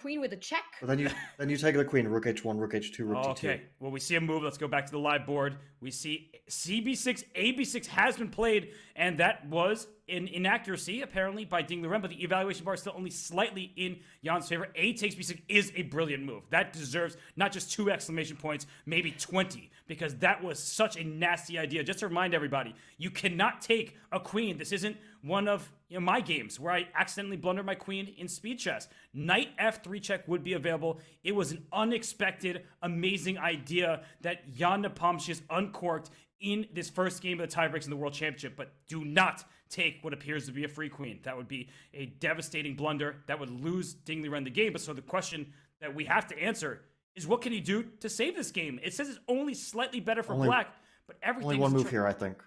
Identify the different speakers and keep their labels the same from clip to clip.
Speaker 1: queen with a check.
Speaker 2: But then you take the queen, rook h1, rook h2, rook d2.
Speaker 3: Okay, well, we see a move. Let's go back to the live board. We see cb6, ab6 has been played, and that was an inaccuracy, apparently, by Ding Liren, but the evaluation bar is still only slightly in Jan's favor. A takes b6 is a brilliant move. That deserves not just 2 exclamation points, maybe 20, because that was such a nasty idea. Just to remind everybody, you cannot take a queen. This isn't one of my games where I accidentally blundered my queen in speed chess. Knight f3 check would be available. It was an unexpected, amazing idea that Jan Nepomniachtchi has uncorked in this first game of the tiebreaks in the World Championship, but do not take what appears to be a free queen. That would be a devastating blunder. That would lose Ding Liren the game. But so the question that we have to answer is, what can he do to save this game? It says it's only slightly better for black, but everything.
Speaker 2: Only one move here, I think.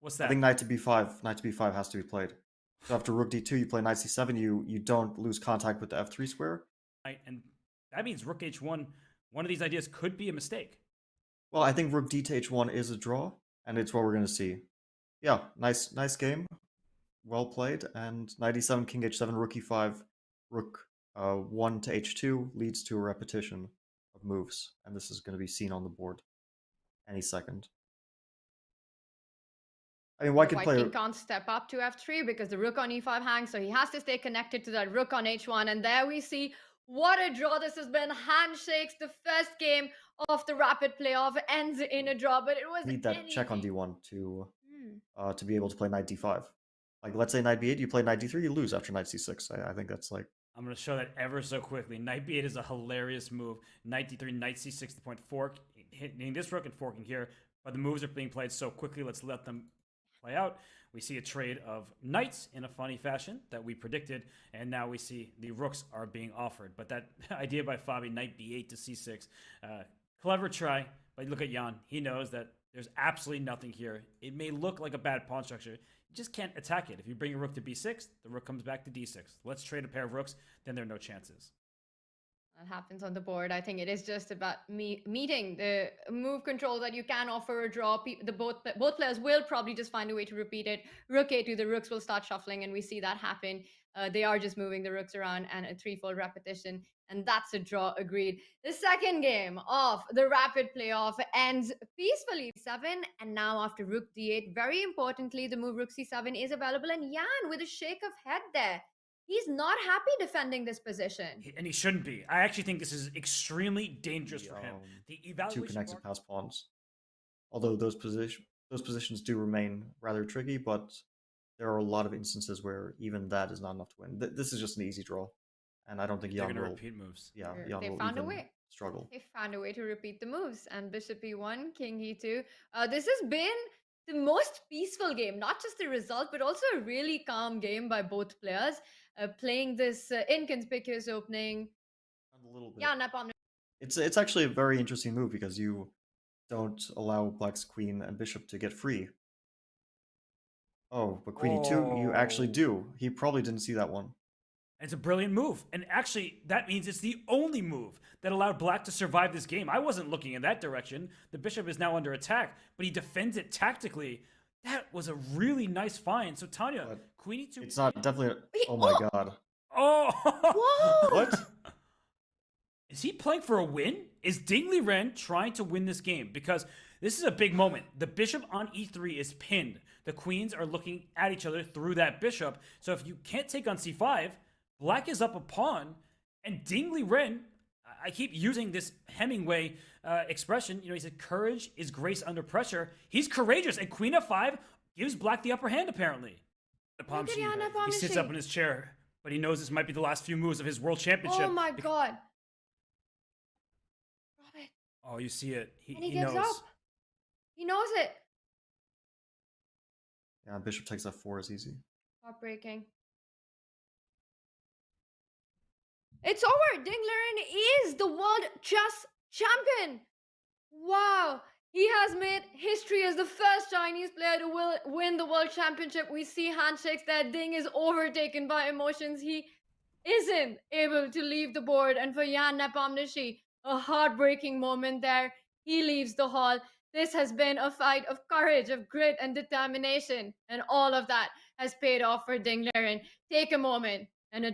Speaker 3: What's that?
Speaker 2: I think knight to b5. Knight to b5 has to be played. So after rook d2, you play knight c7. You don't lose contact with the f3 square.
Speaker 3: Right, and that means rook h1. One of these ideas could be a mistake.
Speaker 2: Well, I think rook d to h1 is a draw, and it's what we're going to see. Yeah, nice game. Well played. And knight e7, king h7, rook e5, rook 1 to h2 leads to a repetition of moves. And this is going to be seen on the board any second. I mean, white king
Speaker 1: can't step up to f3 because the rook on e5 hangs, so he has to stay connected to that rook on h1. And there we see what a draw this has been. Handshakes. The first game of the rapid playoff ends in a draw, but it was
Speaker 2: need that check on d1 to be able to play knight d5. Like, let's say knight b8, you play knight d3, you lose after knight c6. I think that's like...
Speaker 3: I'm going to show that ever so quickly. Knight b8 is a hilarious move. Knight d3, knight c6, the point fork, hitting this rook and forking here. But the moves are being played so quickly, let's let them play out. We see a trade of knights in a funny fashion that we predicted, and now we see the rooks are being offered. But that idea by Fabi, knight b8 to c6, clever try, but look at Jan. He knows that there's absolutely nothing here. It may look like a bad pawn structure. You just can't attack it. If you bring a rook to b6, the rook comes back to d6. Let's trade a pair of rooks, then there are no chances.
Speaker 1: That happens on the board. I think it is just about meeting the move control that you can offer a draw. Both players will probably just find a way to repeat it. Rook a2, the rooks will start shuffling, and we see that happen. They are just moving the rooks around, and a threefold repetition, and that's a draw. Agreed. The second game of the rapid playoff ends peacefully 7, and now after rook d8, very importantly, the move rook c7 is available, and Jan with a shake of head there. He's not happy defending this position.
Speaker 3: And he shouldn't be. I actually think this is extremely dangerous for him. The evaluation
Speaker 2: two connected pass pawns. Although those positions do remain rather tricky, but there are a lot of instances where even that is not enough to win. This is just an easy draw. And I don't think Jan will
Speaker 3: repeat moves.
Speaker 2: Yeah, Jan
Speaker 1: they
Speaker 2: will
Speaker 1: found
Speaker 2: even
Speaker 1: a way.
Speaker 2: struggle.
Speaker 1: They found a way to repeat the moves. And bishop e1, king e2. This has been the most peaceful game. Not just the result, but also a really calm game by both players. Playing this inconspicuous opening.
Speaker 2: A little bit.
Speaker 1: Yeah, Nepomniachtchi.
Speaker 2: It's actually a very interesting move because you don't allow black's queen and bishop to get free. Oh, but queen e2, you actually do. He probably didn't see that one.
Speaker 3: It's a brilliant move. And actually, that means it's the only move that allowed black to survive this game. I wasn't looking in that direction. The bishop is now under attack, but he defends it tactically. That was a really nice find. So, Tanya, queen e2...
Speaker 2: It's not definitely... Oh my god.
Speaker 3: Oh!
Speaker 1: Whoa!
Speaker 2: What?
Speaker 3: Is he playing for a win? Is Ding Liren trying to win this game? Because this is a big moment. The bishop on e3 is pinned. The queens are looking at each other through that bishop. So if you can't take on c5, black is up a pawn, and Ding Liren... I keep using this Hemingway expression. You know, he said, courage is grace under pressure. He's courageous, and queen f5 gives black the upper hand, apparently. He sits up in his chair, but he knows this might be the last few moves of his world championship.
Speaker 1: Oh my god. Robert.
Speaker 3: Oh, you see it.
Speaker 1: He gives up. He knows it.
Speaker 2: Yeah, bishop takes f4 is easy.
Speaker 1: Heartbreaking. It's over. Ding Liren is the world chess champion. Wow. He has made history as the first Chinese player to win the world championship. We see handshakes there. Ding is overtaken by emotions. He isn't able to leave the board. And for Jan Nepomniachtchi, a heartbreaking moment there. He leaves the hall. This has been a fight of courage, of grit and determination. And all of that has paid off for Ding Liren. Take a moment and